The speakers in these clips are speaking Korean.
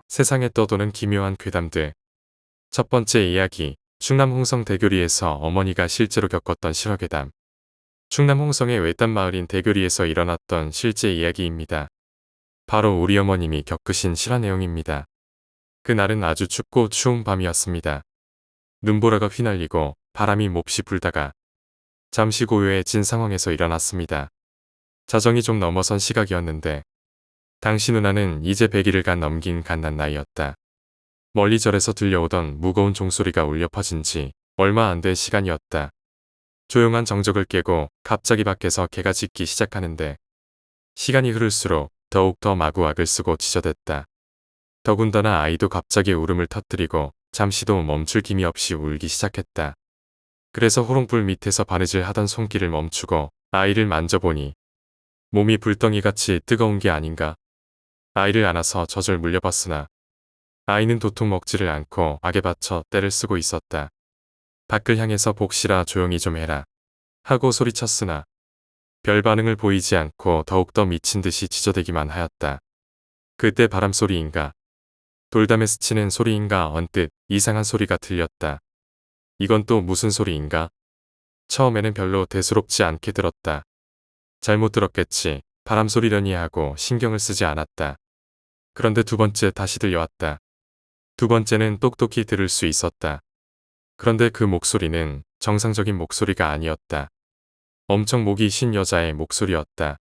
세상에 떠도는 기묘한 괴담들. 첫 번째 이야기. 충남 홍성 대교리에서 어머니가 실제로 겪었던 실화괴담. 충남 홍성의 외딴 마을인 대교리에서 일어났던 실제 이야기입니다. 바로 우리 어머님이 겪으신 실화 내용입니다. 그날은 아주 춥고 추운 밤이었습니다. 눈보라가 휘날리고 바람이 몹시 불다가 잠시 고요해진 상황에서 일어났습니다. 자정이 좀 넘어선 시각이었는데 당시 누나는 이제 100일을 넘긴 갓난 나이였다. 멀리 절에서 들려오던 무거운 종소리가 울려 퍼진 지 얼마 안 된 시간이었다. 조용한 정적을 깨고 갑자기 밖에서 개가 짖기 시작하는데 시간이 흐를수록 더욱더 마구악을 쓰고 지저댔다. 더군다나 아이도 갑자기 울음을 터뜨리고 잠시도 멈출 기미 없이 울기 시작했다. 그래서 호롱불 밑에서 바느질 하던 손길을 멈추고 아이를 만져보니 몸이 불덩이같이 뜨거운 게 아닌가. 아이를 안아서 젖을 물려봤으나 아이는 도통 먹지를 않고 악에 받쳐 떼를 쓰고 있었다. 밖을 향해서 복시라 조용히 좀 해라 하고 소리쳤으나 별 반응을 보이지 않고 더욱더 미친 듯이 지저대기만 하였다. 그때 바람소리인가 돌담에 스치는 소리인가 언뜻 이상한 소리가 들렸다. 이건 또 무슨 소리인가? 처음에는 별로 대수롭지 않게 들었다. 잘못 들었겠지. 바람소리려니 하고 신경을 쓰지 않았다. 그런데 두 번째 다시 들려왔다. 두 번째는 똑똑히 들을 수 있었다. 그런데 그 목소리는 정상적인 목소리가 아니었다. 엄청 목이 쉰 여자의 목소리였다.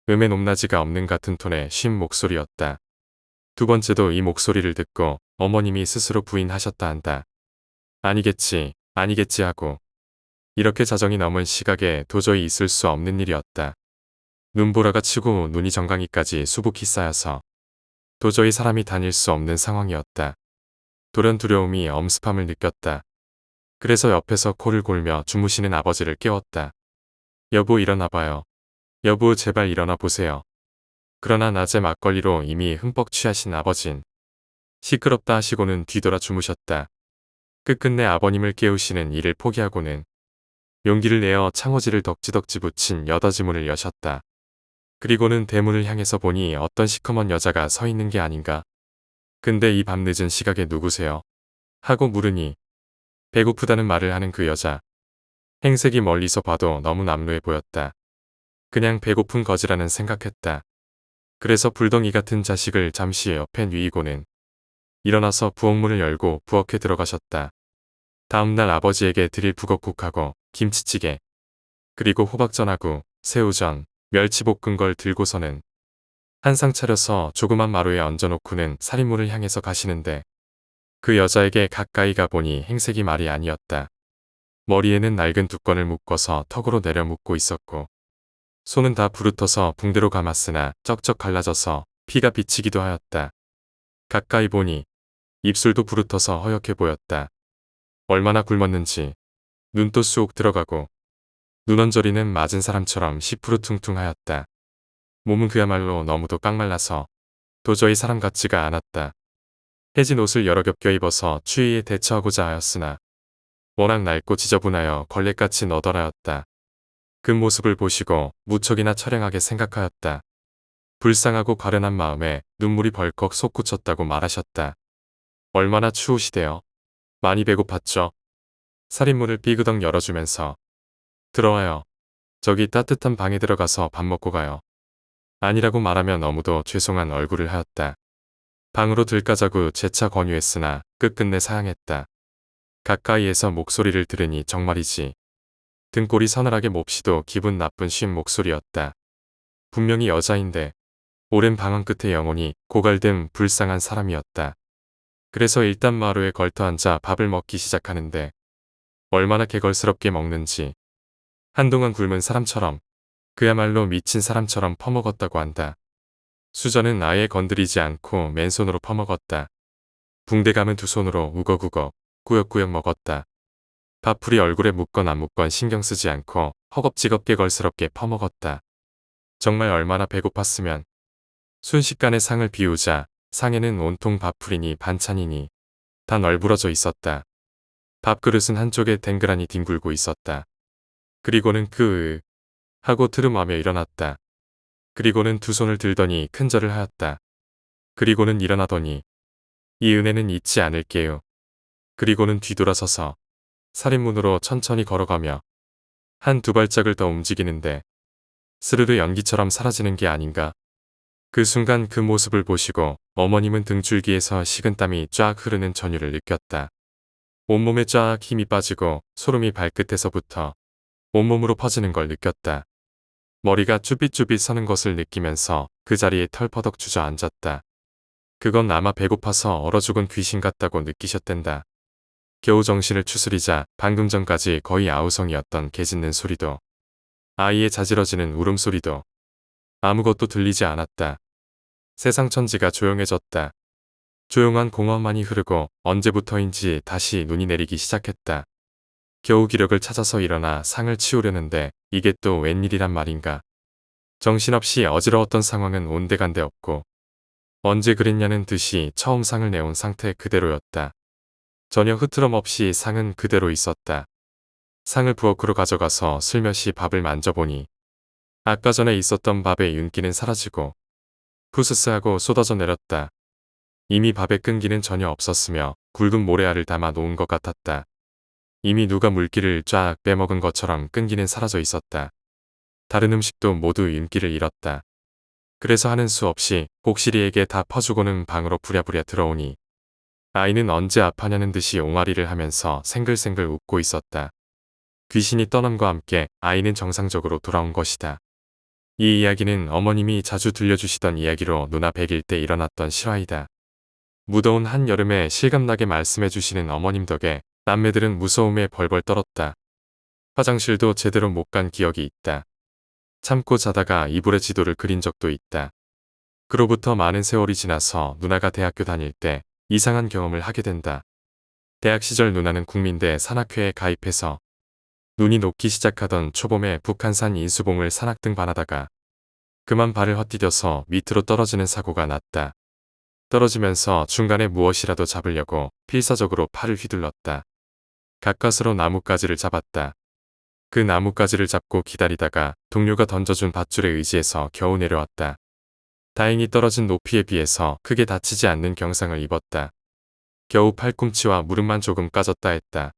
음의 높낮이가 없는 같은 톤의 쉰 목소리였다. 두 번째도 이 목소리를 듣고 어머님이 스스로 부인하셨다 한다. 아니겠지, 아니겠지 하고 이렇게 자정이 넘은 시각에 도저히 있을 수 없는 일이었다. 눈보라가 치고 눈이 정강이까지 수북히 쌓여서 도저히 사람이 다닐 수 없는 상황이었다. 돌연 두려움이 엄습함을 느꼈다. 그래서 옆에서 코를 골며 주무시는 아버지를 깨웠다. 여보 일어나봐요. 여보 제발 일어나 보세요. 그러나 낮에 막걸리로 이미 흠뻑 취하신 아버진 시끄럽다 하시고는 뒤돌아 주무셨다. 끝끝내 아버님을 깨우시는 일을 포기하고는 용기를 내어 창호지를 덕지덕지 붙인 여닫이 문을 여셨다. 그리고는 대문을 향해서 보니 어떤 시커먼 여자가 서 있는 게 아닌가. 근데 이 밤늦은 시각에 누구세요? 하고 물으니 배고프다는 말을 하는 그 여자. 행색이 멀리서 봐도 너무 남루해 보였다. 그냥 배고픈 거지라는 생각했다. 그래서 불덩이 같은 자식을 잠시 옆에 뉘이고는 일어나서 부엌문을 열고 부엌에 들어가셨다. 다음날 아버지에게 드릴 북엇국하고 김치찌개 그리고 호박전하고 새우전, 멸치볶은 걸 들고서는 한 상 차려서 조그만 마루에 얹어놓고는 살인문을 향해서 가시는데 그 여자에게 가까이 가보니 행색이 말이 아니었다. 머리에는 낡은 두건을 묶어서 턱으로 내려 묶고 있었고 손은 다 부르터서 붕대로 감았으나 쩍쩍 갈라져서 피가 비치기도 하였다. 가까이 보니 입술도 부르터서 허옇게 보였다. 얼마나 굶었는지 눈도 쑥 들어가고 눈언저리는 맞은 사람처럼 시푸르퉁퉁하였다. 몸은 그야말로 너무도 깡말라서 도저히 사람 같지가 않았다. 해진 옷을 여러 겹 껴입어서 추위에 대처하고자 하였으나 워낙 낡고 지저분하여 걸레같이 너덜하였다. 그 모습을 보시고 무척이나 처량하게 생각하였다. 불쌍하고 가련한 마음에 눈물이 벌컥 솟구쳤다고 말하셨다. 얼마나 추우시대요. 많이 배고팠죠? 살인문을 삐그덕 열어주면서 들어와요. 저기 따뜻한 방에 들어가서 밥 먹고 가요. 아니라고 말하며 너무도 죄송한 얼굴을 하였다. 방으로 들어가자고 재차 권유했으나 끝끝내 사양했다. 가까이에서 목소리를 들으니 정말이지. 등골이 서늘하게 몹시도 기분 나쁜 쉰 목소리였다. 분명히 여자인데 오랜 방황 끝에 영혼이 고갈된 불쌍한 사람이었다. 그래서 일단 마루에 걸터앉아 밥을 먹기 시작하는데 얼마나 개걸스럽게 먹는지 한동안 굶은 사람처럼 그야말로 미친 사람처럼 퍼먹었다고 한다. 수저는 아예 건드리지 않고 맨손으로 퍼먹었다. 붕대 감은 두 손으로 우걱우걱 꾸역꾸역 먹었다. 밥풀이 얼굴에 묻건 안 묻건 신경 쓰지 않고 허겁지겁 개걸스럽게 퍼먹었다. 정말 얼마나 배고팠으면. 순식간에 상을 비우자 상에는 온통 밥풀이니 반찬이니 다 널브러져 있었다. 밥그릇은 한쪽에 댕그라니 뒹굴고 있었다. 그리고는 하고 트름하며 일어났다. 그리고는 두 손을 들더니 큰절을 하였다. 그리고는 일어나더니 이 은혜는 잊지 않을게요. 그리고는 뒤돌아서서 살인문으로 천천히 걸어가며 한 두 발짝을 더 움직이는데 스르르 연기처럼 사라지는 게 아닌가. 그 순간 그 모습을 보시고 어머님은 등줄기에서 식은땀이 쫙 흐르는 전율을 느꼈다. 온몸에 쫙 힘이 빠지고 소름이 발끝에서부터 온몸으로 퍼지는 걸 느꼈다. 머리가 쭈삣쭈삣 서는 것을 느끼면서 그 자리에 털퍼덕 주저앉았다. 그건 아마 배고파서 얼어 죽은 귀신 같다고 느끼셨댄다. 겨우 정신을 추스리자 방금 전까지 거의 아우성이었던 개 짖는 소리도 아이의 자지러지는 울음소리도 아무것도 들리지 않았다. 세상 천지가 조용해졌다. 조용한 공원만이 흐르고 언제부터인지 다시 눈이 내리기 시작했다. 겨우 기력을 찾아서 일어나 상을 치우려는데 이게 또 웬일이란 말인가. 정신없이 어지러웠던 상황은 온데간데 없고 언제 그랬냐는 듯이 처음 상을 내온 상태 그대로였다. 전혀 흐트럼 없이 상은 그대로 있었다. 상을 부엌으로 가져가서 슬며시 밥을 만져보니 아까 전에 있었던 밥의 윤기는 사라지고 푸스스하고 쏟아져 내렸다. 이미 밥에 끈기는 전혀 없었으며 굵은 모래알을 담아 놓은 것 같았다. 이미 누가 물기를 쫙 빼먹은 것처럼 끈기는 사라져 있었다. 다른 음식도 모두 윤기를 잃었다. 그래서 하는 수 없이 복실이에게 다 퍼주고는 방으로 부랴부랴 들어오니 아이는 언제 아파냐는 듯이 옹알이를 하면서 생글생글 웃고 있었다. 귀신이 떠남과 함께 아이는 정상적으로 돌아온 것이다. 이 이야기는 어머님이 자주 들려주시던 이야기로 누나 100일 때 일어났던 실화이다. 무더운 한여름에 실감나게 말씀해주시는 어머님 덕에 남매들은 무서움에 벌벌 떨었다. 화장실도 제대로 못 간 기억이 있다. 참고 자다가 이불에 지도를 그린 적도 있다. 그로부터 많은 세월이 지나서 누나가 대학교 다닐 때 이상한 경험을 하게 된다. 대학 시절 누나는 국민대 산악회에 가입해서 눈이 녹기 시작하던 초봄에 북한산 인수봉을 산악등반하다가 그만 발을 헛디뎌서 밑으로 떨어지는 사고가 났다. 떨어지면서 중간에 무엇이라도 잡으려고 필사적으로 팔을 휘둘렀다. 가까스로 나뭇가지를 잡았다. 그 나뭇가지를 잡고 기다리다가 동료가 던져준 밧줄에 의지해서 겨우 내려왔다. 다행히 떨어진 높이에 비해서 크게 다치지 않는 경상을 입었다. 겨우 팔꿈치와 무릎만 조금 까졌다 했다.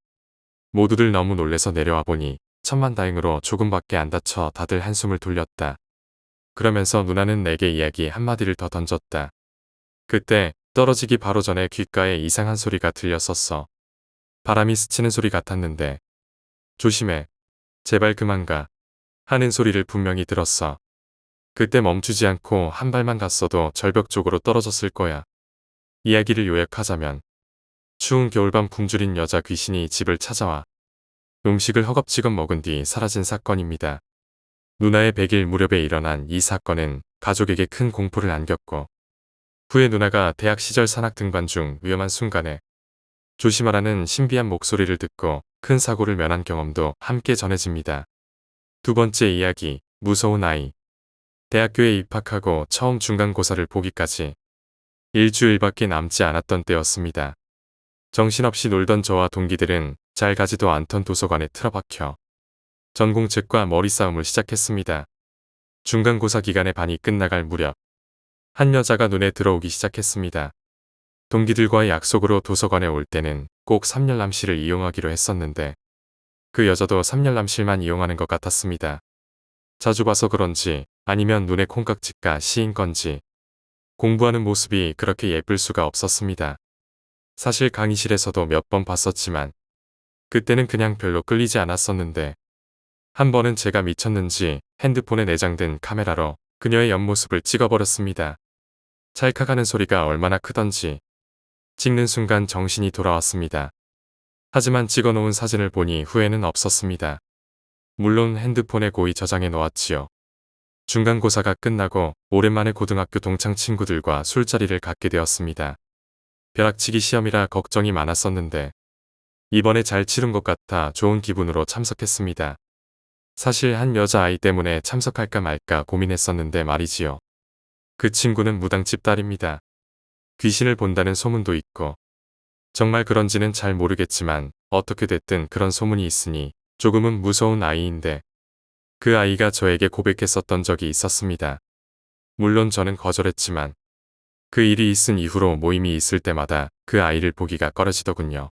모두들 너무 놀래서 내려와 보니 천만다행으로 조금밖에 안 다쳐 다들 한숨을 돌렸다. 그러면서 누나는 내게 이야기 한마디를 더 던졌다. 그때 떨어지기 바로 전에 귓가에 이상한 소리가 들렸었어. 바람이 스치는 소리 같았는데 조심해. 제발 그만 가. 하는 소리를 분명히 들었어. 그때 멈추지 않고 한 발만 갔어도 절벽 쪽으로 떨어졌을 거야. 이야기를 요약하자면 추운 겨울밤 굶주린 여자 귀신이 집을 찾아와 음식을 허겁지겁 먹은 뒤 사라진 사건입니다. 누나의 100일 무렵에 일어난 이 사건은 가족에게 큰 공포를 안겼고 후에 누나가 대학 시절 산악 등반 중 위험한 순간에 조심하라는 신비한 목소리를 듣고 큰 사고를 면한 경험도 함께 전해집니다. 두 번째 이야기, 무서운 아이. 대학교에 입학하고 처음 중간고사를 보기까지 일주일밖에 남지 않았던 때였습니다. 정신없이 놀던 저와 동기들은 잘 가지도 않던 도서관에 틀어박혀 전공책과 머리싸움을 시작했습니다. 중간고사 기간의 반이 끝나갈 무렵 한 여자가 눈에 들어오기 시작했습니다. 동기들과의 약속으로 도서관에 올 때는 꼭 삼열남실을 이용하기로 했었는데 그 여자도 삼열남실만 이용하는 것 같았습니다. 자주 봐서 그런지 아니면 눈에 콩깍지가 씌인 건지 공부하는 모습이 그렇게 예쁠 수가 없었습니다. 사실 강의실에서도 몇 번 봤었지만 그때는 그냥 별로 끌리지 않았었는데 한 번은 제가 미쳤는지 핸드폰에 내장된 카메라로 그녀의 옆모습을 찍어버렸습니다. 찰칵하는 소리가 얼마나 크던지 찍는 순간 정신이 돌아왔습니다. 하지만 찍어놓은 사진을 보니 후회는 없었습니다. 물론 핸드폰에 고이 저장해 놓았지요. 중간고사가 끝나고 오랜만에 고등학교 동창 친구들과 술자리를 갖게 되었습니다. 벼락치기 시험이라 걱정이 많았었는데 이번에 잘 치른 것 같아 좋은 기분으로 참석했습니다. 사실 한 여자아이 때문에 참석할까 말까 고민했었는데 말이지요. 그 친구는 무당집 딸입니다. 귀신을 본다는 소문도 있고 정말 그런지는 잘 모르겠지만 어떻게 됐든 그런 소문이 있으니 조금은 무서운 아이인데 그 아이가 저에게 고백했었던 적이 있었습니다. 물론 저는 거절했지만 그 일이 있은 이후로 모임이 있을 때마다 그 아이를 보기가 꺼려지더군요.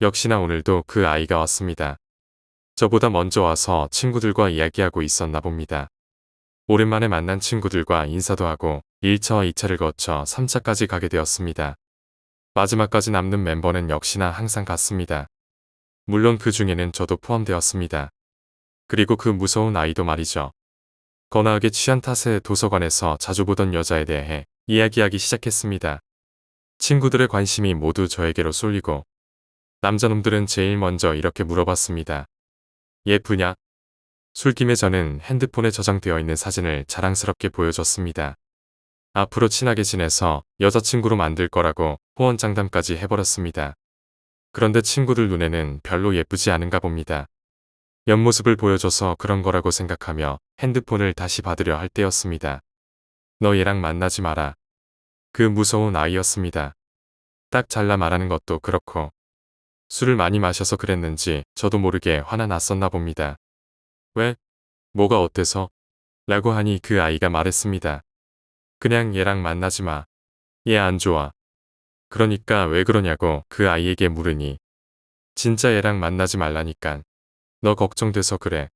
역시나 오늘도 그 아이가 왔습니다. 저보다 먼저 와서 친구들과 이야기하고 있었나 봅니다. 오랜만에 만난 친구들과 인사도 하고 1차와 2차를 거쳐 3차까지 가게 되었습니다. 마지막까지 남는 멤버는 역시나 항상 같습니다. 물론 그 중에는 저도 포함되었습니다. 그리고 그 무서운 아이도 말이죠. 거나하게 취한 탓에 도서관에서 자주 보던 여자에 대해 이야기하기 시작했습니다. 친구들의 관심이 모두 저에게로 쏠리고 남자놈들은 제일 먼저 이렇게 물어봤습니다. 예쁘냐? 술김에 저는 핸드폰에 저장되어 있는 사진을 자랑스럽게 보여줬습니다. 앞으로 친하게 지내서 여자친구로 만들 거라고 호언장담까지 해버렸습니다. 그런데 친구들 눈에는 별로 예쁘지 않은가 봅니다. 옆모습을 보여줘서 그런 거라고 생각하며 핸드폰을 다시 받으려 할 때였습니다. 너 얘랑 만나지 마라. 그 무서운 아이였습니다. 딱 잘라 말하는 것도 그렇고 술을 많이 마셔서 그랬는지 저도 모르게 화나 났었나 봅니다. 왜? 뭐가 어때서? 라고 하니 그 아이가 말했습니다. 그냥 얘랑 만나지 마. 얘 안 좋아. 그러니까 왜 그러냐고 그 아이에게 물으니 진짜 얘랑 만나지 말라니깐. 너 걱정돼서 그래.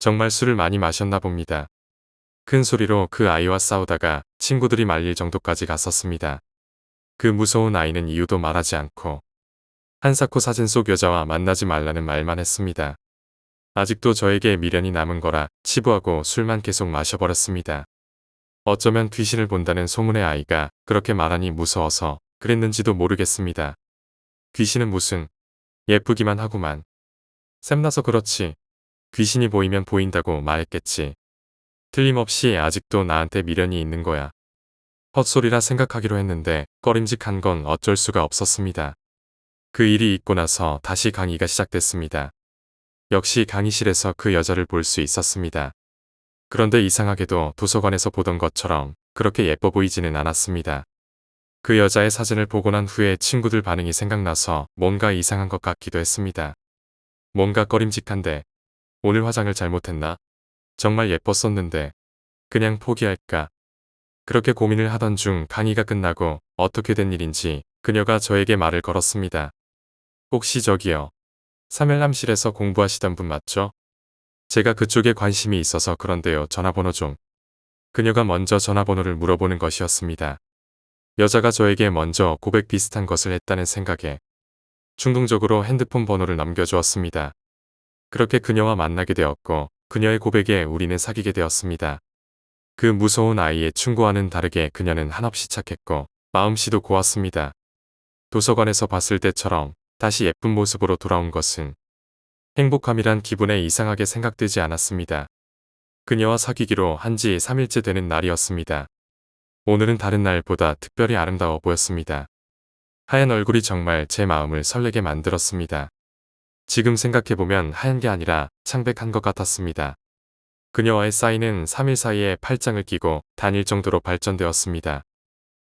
정말 술을 많이 마셨나 봅니다. 큰 소리로 그 아이와 싸우다가 친구들이 말릴 정도까지 갔었습니다. 그 무서운 아이는 이유도 말하지 않고 한사코 사진 속 여자와 만나지 말라는 말만 했습니다. 아직도 저에게 미련이 남은 거라 치부하고 술만 계속 마셔버렸습니다. 어쩌면 귀신을 본다는 소문의 아이가 그렇게 말하니 무서워서 그랬는지도 모르겠습니다. 귀신은 무슨 예쁘기만 하구만. 샘나서 그렇지. 귀신이 보이면 보인다고 말했겠지. 틀림없이 아직도 나한테 미련이 있는 거야. 헛소리라 생각하기로 했는데 꺼림직한 건 어쩔 수가 없었습니다. 그 일이 있고 나서 다시 강의가 시작됐습니다. 역시 강의실에서 그 여자를 볼 수 있었습니다. 그런데 이상하게도 도서관에서 보던 것처럼 그렇게 예뻐 보이지는 않았습니다. 그 여자의 사진을 보고 난 후에 친구들 반응이 생각나서 뭔가 이상한 것 같기도 했습니다. 뭔가 꺼림직한데 오늘 화장을 잘못했나? 정말 예뻤었는데 그냥 포기할까? 그렇게 고민을 하던 중 강의가 끝나고 어떻게 된 일인지 그녀가 저에게 말을 걸었습니다. 혹시 저기요. 삼일남실에서 공부하시던 분 맞죠? 제가 그쪽에 관심이 있어서 그런데요. 전화번호 좀. 그녀가 먼저 전화번호를 물어보는 것이었습니다. 여자가 저에게 먼저 고백 비슷한 것을 했다는 생각에 충동적으로 핸드폰 번호를 남겨주었습니다. 그렇게 그녀와 만나게 되었고 그녀의 고백에 우리는 사귀게 되었습니다. 그 무서운 아이의 충고와는 다르게 그녀는 한없이 착했고 마음씨도 고왔습니다. 도서관에서 봤을 때처럼 다시 예쁜 모습으로 돌아온 것은 행복함이란 기분에 이상하게 생각되지 않았습니다. 그녀와 사귀기로 한지 3일째 되는 날이었습니다. 오늘은 다른 날보다 특별히 아름다워 보였습니다. 하얀 얼굴이 정말 제 마음을 설레게 만들었습니다. 지금 생각해보면 하얀 게 아니라 창백한 것 같았습니다. 그녀와의 사이는 3일 사이에 팔짱을 끼고 다닐 정도로 발전되었습니다.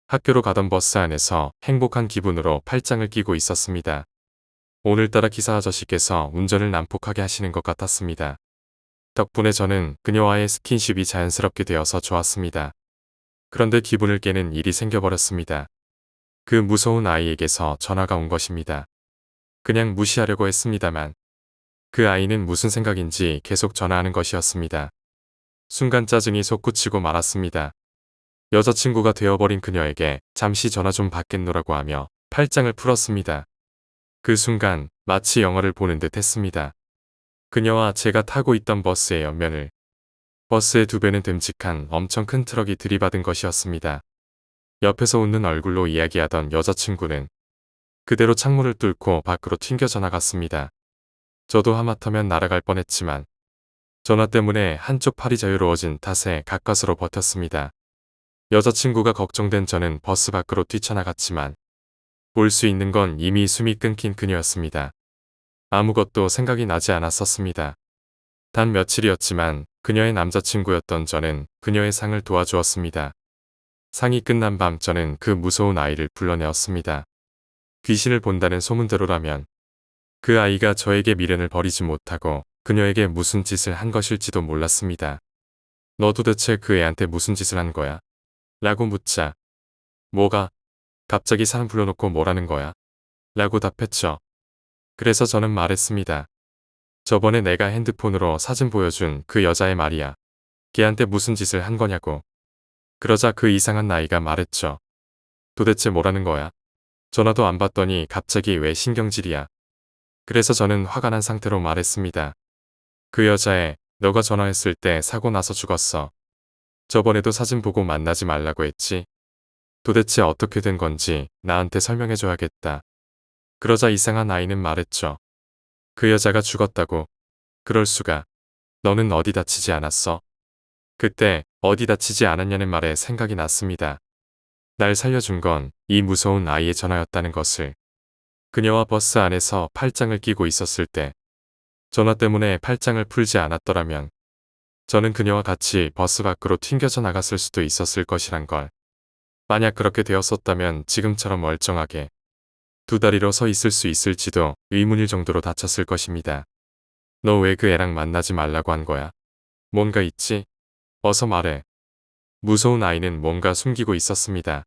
학교로 가던 버스 안에서 행복한 기분으로 팔짱을 끼고 있었습니다. 오늘따라 기사 아저씨께서 운전을 난폭하게 하시는 것 같았습니다. 덕분에 저는 그녀와의 스킨십이 자연스럽게 되어서 좋았습니다. 그런데 기분을 깨는 일이 생겨버렸습니다. 그 무서운 아이에게서 전화가 온 것입니다. 그냥 무시하려고 했습니다만 그 아이는 무슨 생각인지 계속 전화하는 것이었습니다. 순간 짜증이 솟구치고 말았습니다. 여자친구가 되어버린 그녀에게 잠시 전화 좀 받겠노라고 하며 팔짱을 풀었습니다. 그 순간 마치 영화를 보는 듯 했습니다. 그녀와 제가 타고 있던 버스의 옆면을 버스의 두 배는 듬직한 엄청 큰 트럭이 들이받은 것이었습니다. 옆에서 웃는 얼굴로 이야기하던 여자친구는 그대로 창문을 뚫고 밖으로 튕겨져 나갔습니다. 저도 하마터면 날아갈 뻔했지만 전화 때문에 한쪽 팔이 자유로워진 탓에 가까스로 버텼습니다. 여자친구가 걱정된 저는 버스 밖으로 뛰쳐나갔지만 볼 수 있는 건 이미 숨이 끊긴 그녀였습니다. 아무것도 생각이 나지 않았었습니다. 단 며칠이었지만 그녀의 남자친구였던 저는 그녀의 상을 도와주었습니다. 상이 끝난 밤 저는 그 무서운 아이를 불러내었습니다. 귀신을 본다는 소문대로라면 그 아이가 저에게 미련을 버리지 못하고 그녀에게 무슨 짓을 한 것일지도 몰랐습니다. 너 도대체 그 애한테 무슨 짓을 한 거야? 라고 묻자 뭐가? 갑자기 사람 불러놓고 뭐라는 거야? 라고 답했죠. 그래서 저는 말했습니다. 저번에 내가 핸드폰으로 사진 보여준 그 여자의 말이야. 걔한테 무슨 짓을 한 거냐고. 그러자 그 이상한 나이가 말했죠. 도대체 뭐라는 거야? 전화도 안 받더니 갑자기 왜 신경질이야? 그래서 저는 화가 난 상태로 말했습니다. 그 여자애, 너가 전화했을 때 사고 나서 죽었어. 저번에도 사진 보고 만나지 말라고 했지. 도대체 어떻게 된 건지 나한테 설명해줘야겠다. 그러자 이상한 아이는 말했죠. 그 여자가 죽었다고. 그럴 수가. 너는 어디 다치지 않았어? 그때 어디 다치지 않았냐는 말에 생각이 났습니다. 날 살려준 건 이 무서운 아이의 전화였다는 것을. 그녀와 버스 안에서 팔짱을 끼고 있었을 때 전화 때문에 팔짱을 풀지 않았더라면 저는 그녀와 같이 버스 밖으로 튕겨져 나갔을 수도 있었을 것이란 걸. 만약 그렇게 되었었다면 지금처럼 멀쩡하게 두 다리로 서 있을 수 있을지도 의문일 정도로 다쳤을 것입니다. 너 왜 그 애랑 만나지 말라고 한 거야? 뭔가 있지? 어서 말해. 무서운 아이는 뭔가 숨기고 있었습니다.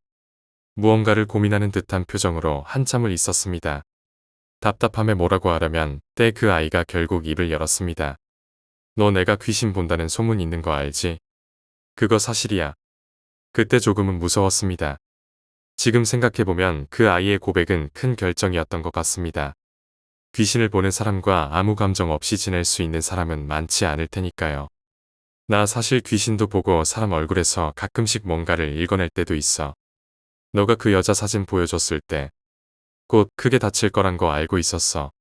무언가를 고민하는 듯한 표정으로 한참을 있었습니다. 답답함에 뭐라고 하려면 때 그 아이가 결국 입을 열었습니다. 너 내가 귀신 본다는 소문 있는 거 알지? 그거 사실이야. 그때 조금은 무서웠습니다. 지금 생각해보면 그 아이의 고백은 큰 결정이었던 것 같습니다. 귀신을 보는 사람과 아무 감정 없이 지낼 수 있는 사람은 많지 않을 테니까요. 나 사실 귀신도 보고 사람 얼굴에서 가끔씩 뭔가를 읽어낼 때도 있어. 너가 그 여자 사진 보여줬을 때 곧 크게 다칠 거란 거 알고 있었어.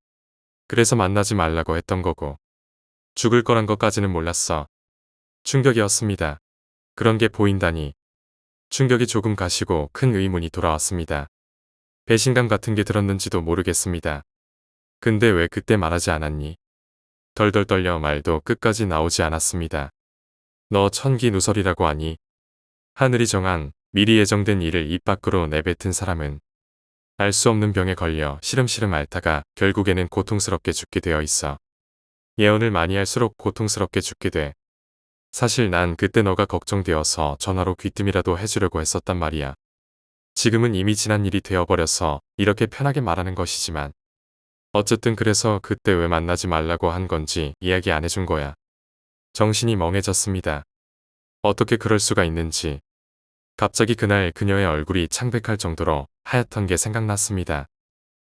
그래서 만나지 말라고 했던 거고. 죽을 거란 것까지는 몰랐어. 충격이었습니다. 그런 게 보인다니. 충격이 조금 가시고 큰 의문이 돌아왔습니다. 배신감 같은 게 들었는지도 모르겠습니다. 근데 왜 그때 말하지 않았니? 덜덜 떨려 말도 끝까지 나오지 않았습니다. 너 천기누설이라고 하니? 하늘이 정한 미리 예정된 일을 입 밖으로 내뱉은 사람은 알 수 없는 병에 걸려 시름시름 앓다가 결국에는 고통스럽게 죽게 되어 있어. 예언을 많이 할수록 고통스럽게 죽게 돼. 사실 난 그때 너가 걱정되어서 전화로 귀뜸이라도 해주려고 했었단 말이야. 지금은 이미 지난 일이 되어버려서 이렇게 편하게 말하는 것이지만 어쨌든 그래서 그때 왜 만나지 말라고 한 건지 이야기 안 해준 거야. 정신이 멍해졌습니다. 어떻게 그럴 수가 있는지. 갑자기 그날 그녀의 얼굴이 창백할 정도로 하얗던 게 생각났습니다.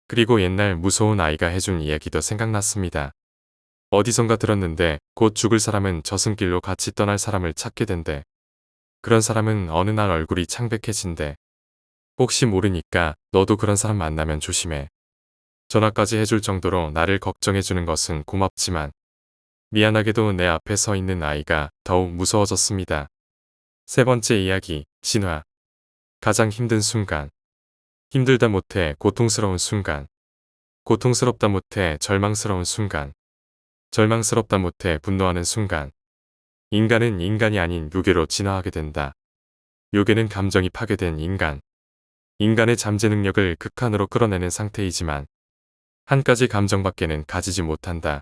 그리고 옛날 무서운 아이가 해준 이야기도 생각났습니다. 어디선가 들었는데 곧 죽을 사람은 저승길로 같이 떠날 사람을 찾게 된대. 그런 사람은 어느 날 얼굴이 창백해진대. 혹시 모르니까 너도 그런 사람 만나면 조심해. 전화까지 해줄 정도로 나를 걱정해주는 것은 고맙지만 미안하게도 내 앞에 서 있는 아이가 더욱 무서워졌습니다. 세 번째 이야기, 진화. 가장 힘든 순간. 힘들다 못해 고통스러운 순간. 고통스럽다 못해 절망스러운 순간. 절망스럽다 못해 분노하는 순간. 인간은 인간이 아닌 요괴로 진화하게 된다. 요괴는 감정이 파괴된 인간. 인간의 잠재 능력을 극한으로 끌어내는 상태이지만 한 가지 감정밖에는 가지지 못한다.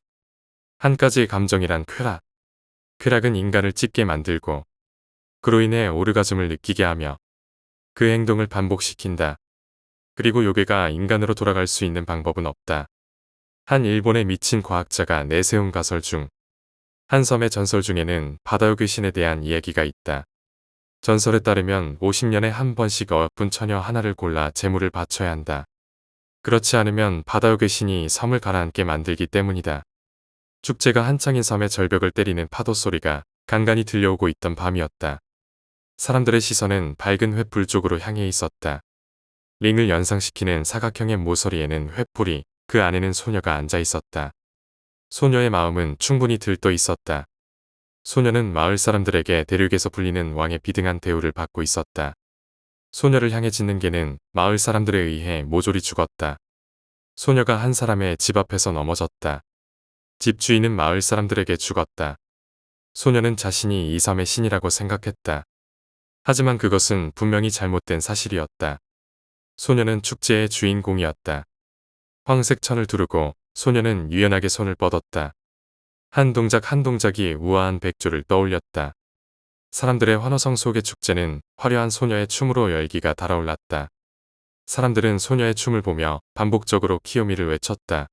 한 가지의 감정이란 쾌락. 쾌락은 인간을 찢게 만들고 그로 인해 오르가즘을 느끼게 하며 그 행동을 반복시킨다. 그리고 요괴가 인간으로 돌아갈 수 있는 방법은 없다. 한 일본의 미친 과학자가 내세운 가설 중 한 섬의 전설 중에는 바다요괴 신에 대한 이야기가 있다. 전설에 따르면 50년에 한 번씩 어여쁜 처녀 하나를 골라 제물을 바쳐야 한다. 그렇지 않으면 바다요괴 신이 섬을 가라앉게 만들기 때문이다. 축제가 한창인 섬의 절벽을 때리는 파도 소리가 간간히 들려오고 있던 밤이었다. 사람들의 시선은 밝은 횃불 쪽으로 향해 있었다. 링을 연상시키는 사각형의 모서리에는 횃불이, 그 안에는 소녀가 앉아 있었다. 소녀의 마음은 충분히 들떠 있었다. 소녀는 마을 사람들에게 대륙에서 불리는 왕의 비등한 대우를 받고 있었다. 소녀를 향해 짖는 개는 마을 사람들에 의해 모조리 죽었다. 소녀가 한 사람의 집 앞에서 넘어졌다. 집주인은 마을 사람들에게 죽었다. 소녀는 자신이 이 섬의 신이라고 생각했다. 하지만 그것은 분명히 잘못된 사실이었다. 소녀는 축제의 주인공이었다. 황색 천을 두르고 소녀는 유연하게 손을 뻗었다. 한 동작 한 동작이 우아한 백조를 떠올렸다. 사람들의 환호성 속의 축제는 화려한 소녀의 춤으로 열기가 달아올랐다. 사람들은 소녀의 춤을 보며 반복적으로 키요미를 외쳤다.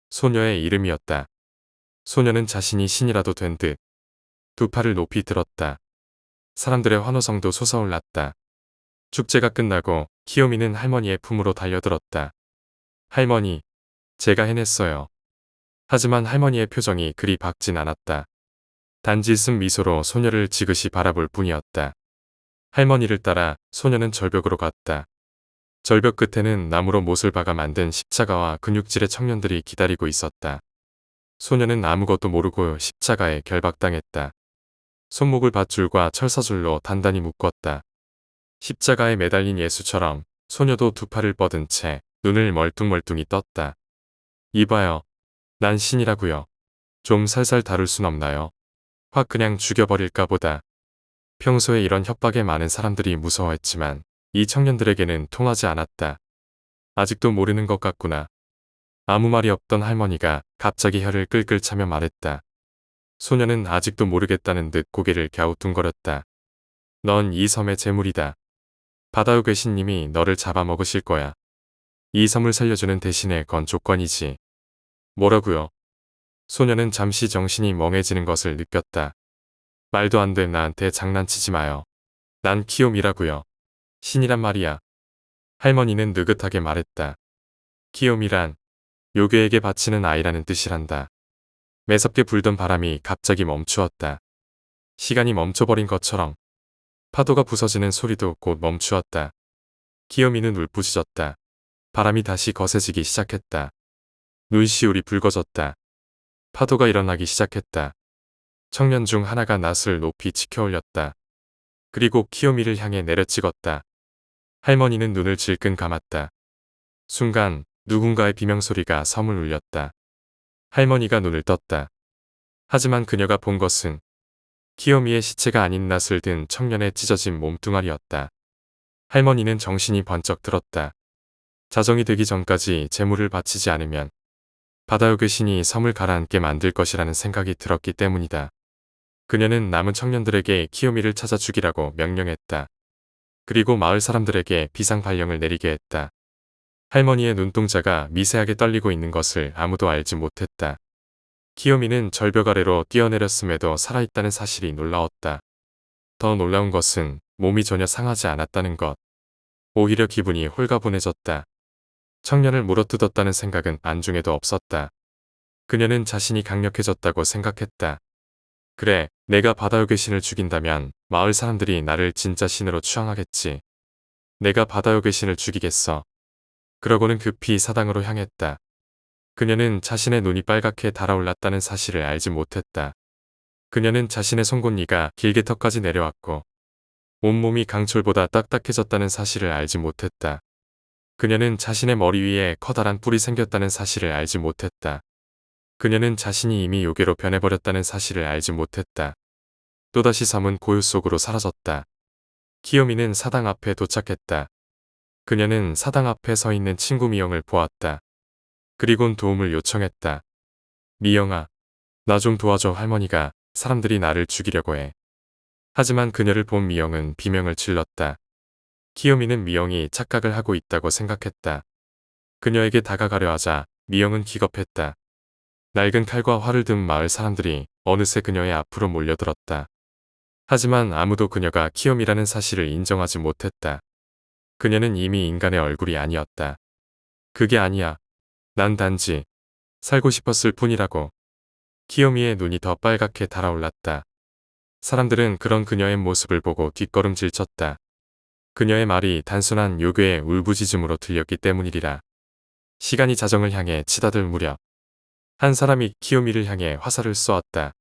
소녀의 이름이었다. 소녀는 자신이 신이라도 된 듯 두 팔을 높이 들었다. 사람들의 환호성도 솟아올랐다. 축제가 끝나고 키요미는 할머니의 품으로 달려들었다. 할머니, 제가 해냈어요. 하지만 할머니의 표정이 그리 밝진 않았다. 단지 쓴 미소로 소녀를 지그시 바라볼 뿐이었다. 할머니를 따라 소녀는 절벽으로 갔다. 절벽 끝에는 나무로 못을 박아 만든 십자가와 근육질의 청년들이 기다리고 있었다. 소녀는 아무것도 모르고 십자가에 결박당했다. 손목을 밧줄과 철사줄로 단단히 묶었다. 십자가에 매달린 예수처럼 소녀도 두 팔을 뻗은 채 눈을 멀뚱멀뚱히 떴다. 이봐요. 난 신이라고요. 좀 살살 다룰 순 없나요? 확 그냥 죽여버릴까 보다. 평소에 이런 협박에 많은 사람들이 무서워했지만 이 청년들에게는 통하지 않았다. 아직도 모르는 것 같구나. 아무 말이 없던 할머니가 갑자기 혀를 끌끌 차며 말했다. 소녀는 아직도 모르겠다는 듯 고개를 갸우뚱거렸다. 넌 이 섬의 재물이다. 바다의 괴신님이 너를 잡아먹으실 거야. 이 섬을 살려주는 대신에 건 조건이지. 뭐라고요? 소녀는 잠시 정신이 멍해지는 것을 느꼈다. 말도 안 돼. 나한테 장난치지 마요. 난 키요미라고요. 신이란 말이야. 할머니는 느긋하게 말했다. 키요미란 요괴에게 바치는 아이라는 뜻이란다. 매섭게 불던 바람이 갑자기 멈추었다. 시간이 멈춰버린 것처럼 파도가 부서지는 소리도 곧 멈추었다. 키요미는 울부짖었다. 바람이 다시 거세지기 시작했다. 눈시울이 붉어졌다. 파도가 일어나기 시작했다. 청년 중 하나가 낫을 높이 치켜올렸다. 그리고 키요미를 향해 내려찍었다. 할머니는 눈을 질끈 감았다. 순간 누군가의 비명소리가 섬을 울렸다. 할머니가 눈을 떴다. 하지만 그녀가 본 것은 키요미의 시체가 아닌 낫을 든 청년의 찢어진 몸뚱아리였다. 할머니는 정신이 번쩍 들었다. 자정이 되기 전까지 재물을 바치지 않으면 바다의 귀신이 섬을 가라앉게 만들 것이라는 생각이 들었기 때문이다. 그녀는 남은 청년들에게 키요미를 찾아 죽이라고 명령했다. 그리고 마을 사람들에게 비상 발령을 내리게 했다. 할머니의 눈동자가 미세하게 떨리고 있는 것을 아무도 알지 못했다. 키요미는 절벽 아래로 뛰어내렸음에도 살아있다는 사실이 놀라웠다. 더 놀라운 것은 몸이 전혀 상하지 않았다는 것. 오히려 기분이 홀가분해졌다. 청년을 물어뜯었다는 생각은 안중에도 없었다. 그녀는 자신이 강력해졌다고 생각했다. 그래, 내가 바다의 귀신을 죽인다면 마을 사람들이 나를 진짜 신으로 추앙하겠지. 내가 바다의 귀신을 죽이겠어. 그러고는 급히 사당으로 향했다. 그녀는 자신의 눈이 빨갛게 달아올랐다는 사실을 알지 못했다. 그녀는 자신의 송곳니가 길게 턱까지 내려왔고 온몸이 강철보다 딱딱해졌다는 사실을 알지 못했다. 그녀는 자신의 머리 위에 커다란 뿔이 생겼다는 사실을 알지 못했다. 그녀는 자신이 이미 요괴로 변해버렸다는 사실을 알지 못했다. 또다시 섬은 고요 속으로 사라졌다. 키요미는 사당 앞에 도착했다. 그녀는 사당 앞에 서 있는 친구 미영을 보았다. 그리곤 도움을 요청했다. 미영아, 나 좀 도와줘. 할머니가 사람들이 나를 죽이려고 해. 하지만 그녀를 본 미영은 비명을 질렀다. 키요미는 미영이 착각을 하고 있다고 생각했다. 그녀에게 다가가려 하자 미영은 기겁했다. 낡은 칼과 활을 든 마을 사람들이 어느새 그녀의 앞으로 몰려들었다. 하지만 아무도 그녀가 키요미라는 사실을 인정하지 못했다. 그녀는 이미 인간의 얼굴이 아니었다. 그게 아니야. 난 단지 살고 싶었을 뿐이라고. 키요미의 눈이 더 빨갛게 달아올랐다. 사람들은 그런 그녀의 모습을 보고 뒷걸음질 쳤다. 그녀의 말이 단순한 요괴의 울부짖음으로 들렸기 때문이리라. 시간이 자정을 향해 치닫을 무렵 한 사람이 키요미를 향해 화살을 쏘았다.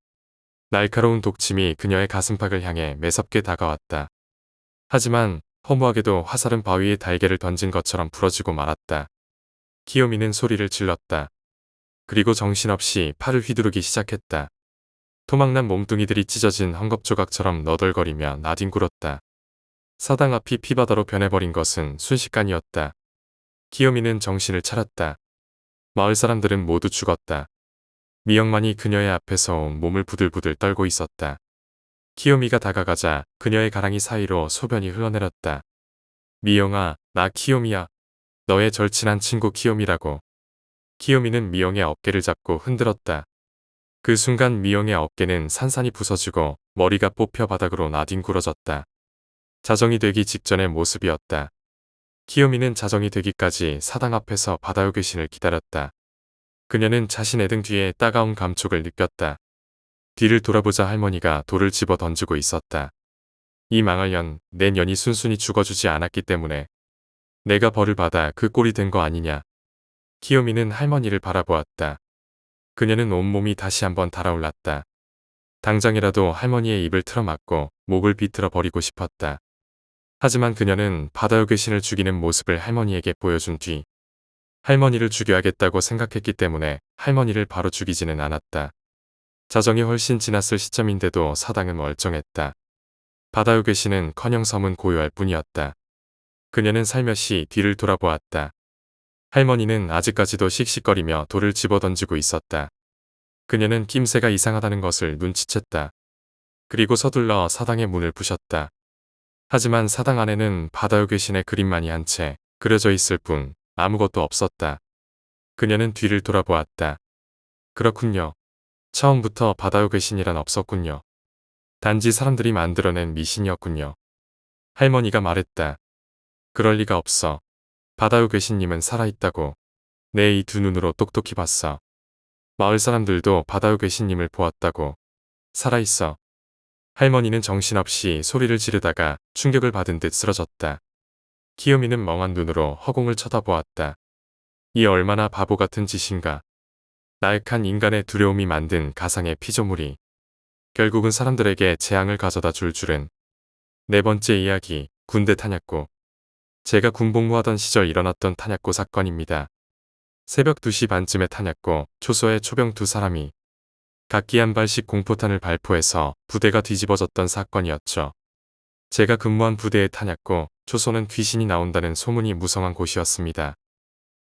날카로운 독침이 그녀의 가슴팍을 향해 매섭게 다가왔다. 하지만 허무하게도 화살은 바위에 달걀을 던진 것처럼 부러지고 말았다. 키요미는 소리를 질렀다. 그리고 정신없이 팔을 휘두르기 시작했다. 토막난 몸뚱이들이 찢어진 헝겊조각처럼 너덜거리며 나뒹굴었다. 사당 앞이 피바다로 변해버린 것은 순식간이었다. 키요미는 정신을 차렸다. 마을 사람들은 모두 죽었다. 미영만이 그녀의 앞에서 몸을 부들부들 떨고 있었다. 키요미가 다가가자 그녀의 가랑이 사이로 소변이 흘러내렸다. 미영아, 나 키요미야. 너의 절친한 친구 키요미라고. 키요미는 미영의 어깨를 잡고 흔들었다. 그 순간 미영의 어깨는 산산이 부서지고 머리가 뽑혀 바닥으로 나뒹굴어졌다. 자정이 되기 직전의 모습이었다. 키요미는 자정이 되기까지 사당 앞에서 바다의 귀신을 기다렸다. 그녀는 자신의 등 뒤에 따가운 감촉을 느꼈다. 뒤를 돌아보자 할머니가 돌을 집어 던지고 있었다. 이 망할 년, 내 년이 순순히 죽어주지 않았기 때문에 내가 벌을 받아 그 꼴이 된 거 아니냐. 키요미는 할머니를 바라보았다. 그녀는 온몸이 다시 한번 달아올랐다. 당장이라도 할머니의 입을 틀어막고 목을 비틀어 버리고 싶었다. 하지만 그녀는 바다의 귀신을 죽이는 모습을 할머니에게 보여준 뒤 할머니를 죽여야겠다고 생각했기 때문에 할머니를 바로 죽이지는 않았다. 자정이 훨씬 지났을 시점인데도 사당은 멀쩡했다. 바다의 귀신은 커녕 섬은 고요할 뿐이었다. 그녀는 살며시 뒤를 돌아보았다. 할머니는 아직까지도 씩씩거리며 돌을 집어던지고 있었다. 그녀는 낌새가 이상하다는 것을 눈치챘다. 그리고 서둘러 사당의 문을 부셨다. 하지만 사당 안에는 바다의 귀신의 그림만이 한 채 그려져 있을 뿐 아무것도 없었다. 그녀는 뒤를 돌아보았다. 그렇군요. 처음부터 바다의 귀신이란 없었군요. 단지 사람들이 만들어낸 미신이었군요. 할머니가 말했다. 그럴 리가 없어. 바다의 귀신님은 살아있다고. 내 이 두 눈으로 똑똑히 봤어. 마을 사람들도 바다의 귀신님을 보았다고. 살아있어. 할머니는 정신없이 소리를 지르다가 충격을 받은 듯 쓰러졌다. 키요미는 멍한 눈으로 허공을 쳐다보았다. 이 얼마나 바보 같은 짓인가. 나약한 인간의 두려움이 만든 가상의 피조물이 결국은 사람들에게 재앙을 가져다 줄 줄은. 네 번째 이야기, 군대 탄약고. 제가 군복무하던 시절 일어났던 탄약고 사건입니다. 새벽 2시 반쯤에 탄약고 초소의 초병 두 사람이 각기 한 발씩 공포탄을 발포해서 부대가 뒤집어졌던 사건이었죠. 제가 근무한 부대의 탄약고 초소는 귀신이 나온다는 소문이 무성한 곳이었습니다.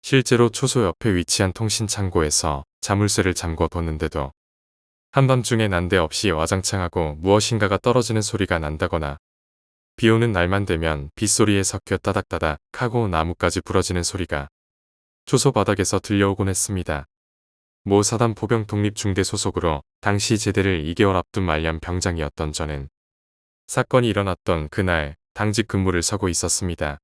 실제로 초소 옆에 위치한 통신창고에서 자물쇠를 잠궈뒀는데도 한밤중에 난데없이 와장창하고 무엇인가가 떨어지는 소리가 난다거나 비오는 날만 되면 빗소리에 섞여 따닥따닥 하고 나무까지 부러지는 소리가 초소 바닥에서 들려오곤 했습니다. 모 사단 포병 독립중대 소속으로 당시 제대를 2개월 앞둔 말년 병장이었던 저는 사건이 일어났던 그날 당직 근무를 서고 있었습니다.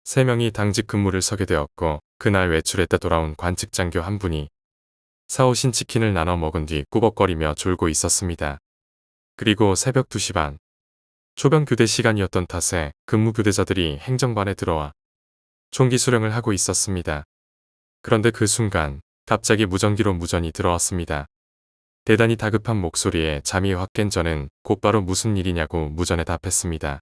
3명이 당직 근무를 서게 되었고 그날 외출했다 돌아온 관측장교 한 분이 사오신 치킨을 나눠 먹은 뒤 꾸벅거리며 졸고 있었습니다. 그리고 새벽 2시 반 초병 교대 시간이었던 탓에 근무 교대자들이 행정반에 들어와 총기 수령을 하고 있었습니다. 그런데 그 순간 갑자기 무전기로 무전이 들어왔습니다. 대단히 다급한 목소리에 잠이 확 깬 저는 곧바로 무슨 일이냐고 무전에 답했습니다.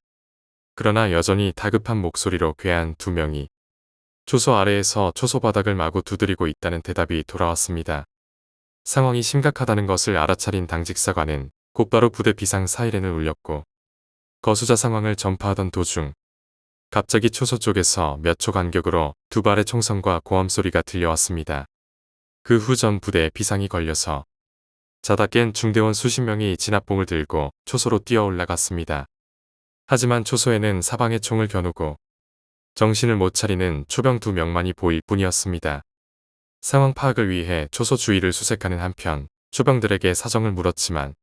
그러나 여전히 다급한 목소리로 괴한 2명이 초소 아래에서 초소 바닥을 마구 두드리고 있다는 대답이 돌아왔습니다. 상황이 심각하다는 것을 알아차린 당직사관은 곧바로 부대 비상 사이렌을 울렸고 거수자 상황을 전파하던 도중 갑자기 초소 쪽에서 몇 초 간격으로 2발의 총성과 고함 소리가 들려왔습니다. 그 후 전 부대에 비상이 걸려서 자다 깬 중대원 수십 명이 진압봉을 들고 초소로 뛰어 올라갔습니다. 하지만 초소에는 사방에 총을 겨누고 정신을 못 차리는 초병 2명만이 보일 뿐이었습니다. 상황 파악을 위해 초소 주위를 수색하는 한편 초병들에게 사정을 물었지만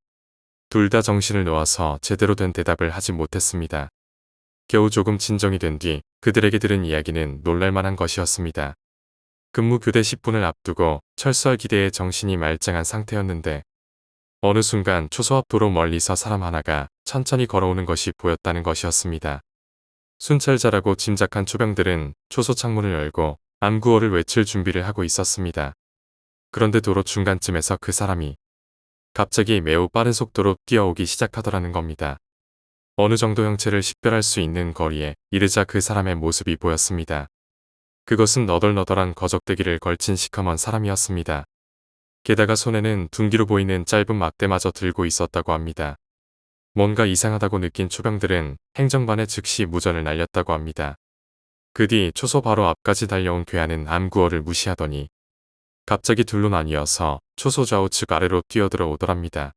둘 다 정신을 놓아서 제대로 된 대답을 하지 못했습니다. 겨우 조금 진정이 된 뒤 그들에게 들은 이야기는 놀랄만한 것이었습니다. 근무 교대 10분을 앞두고 철수할 기대에 정신이 말짱한 상태였는데 어느 순간 초소 앞 도로 멀리서 사람 하나가 천천히 걸어오는 것이 보였다는 것이었습니다. 순찰자라고 짐작한 초병들은 초소 창문을 열고 암구호를 외칠 준비를 하고 있었습니다. 그런데 도로 중간쯤에서 그 사람이 갑자기 매우 빠른 속도로 뛰어오기 시작하더라는 겁니다. 어느 정도 형체를 식별할 수 있는 거리에 이르자 그 사람의 모습이 보였습니다. 그것은 너덜너덜한 거적대기를 걸친 시커먼 사람이었습니다. 게다가 손에는 둔기로 보이는 짧은 막대마저 들고 있었다고 합니다. 뭔가 이상하다고 느낀 초병들은 행정반에 즉시 무전을 날렸다고 합니다. 그 뒤 초소 바로 앞까지 달려온 괴한은 암구어를 무시하더니 갑자기 둘로 나뉘어서 초소 좌우측 아래로 뛰어들어 오더랍니다.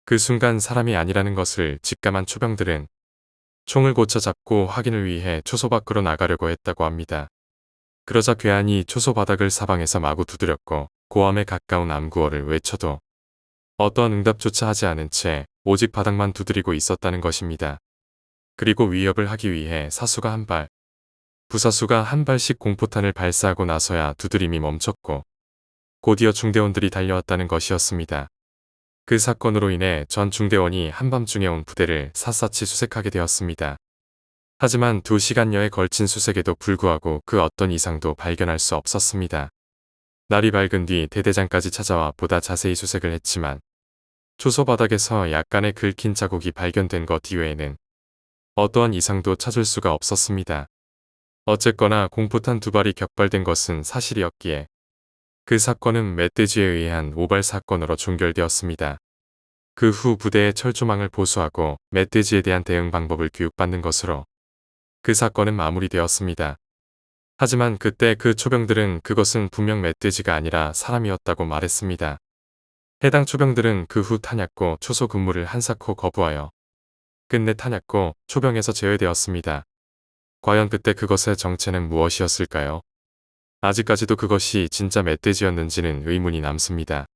그 순간 사람이 아니라는 것을 직감한 초병들은 총을 고쳐 잡고 확인을 위해 초소 밖으로 나가려고 했다고 합니다. 그러자 괴한이 초소 바닥을 사방에서 마구 두드렸고 고함에 가까운 암구어를 외쳐도 어떠한 응답조차 하지 않은 채 오직 바닥만 두드리고 있었다는 것입니다. 그리고 위협을 하기 위해 사수가 한 발, 부사수가 한 발씩 공포탄을 발사하고 나서야 두드림이 멈췄고 곧이어 중대원들이 달려왔다는 것이었습니다. 그 사건으로 인해 전 중대원이 한밤중에 온 부대를 샅샅이 수색하게 되었습니다. 하지만 2시간여에 걸친 수색에도 불구하고 그 어떤 이상도 발견할 수 없었습니다. 날이 밝은 뒤 대대장까지 찾아와 보다 자세히 수색을 했지만 초소 바닥에서 약간의 긁힌 자국이 발견된 것 이외에는 어떠한 이상도 찾을 수가 없었습니다. 어쨌거나 공포탄 2발이 격발된 것은 사실이었기에 그 사건은 멧돼지에 의한 오발 사건으로 종결되었습니다. 그 후 부대의 철조망을 보수하고 멧돼지에 대한 대응 방법을 교육받는 것으로 그 사건은 마무리되었습니다. 하지만 그때 그 초병들은 그것은 분명 멧돼지가 아니라 사람이었다고 말했습니다. 해당 초병들은 그 후 탄약고 초소 근무를 한사코 거부하여 끝내 탄약고 초병에서 제외되었습니다. 과연 그때 그것의 정체는 무엇이었을까요? 아직까지도 그것이 진짜 멧돼지였는지는 의문이 남습니다.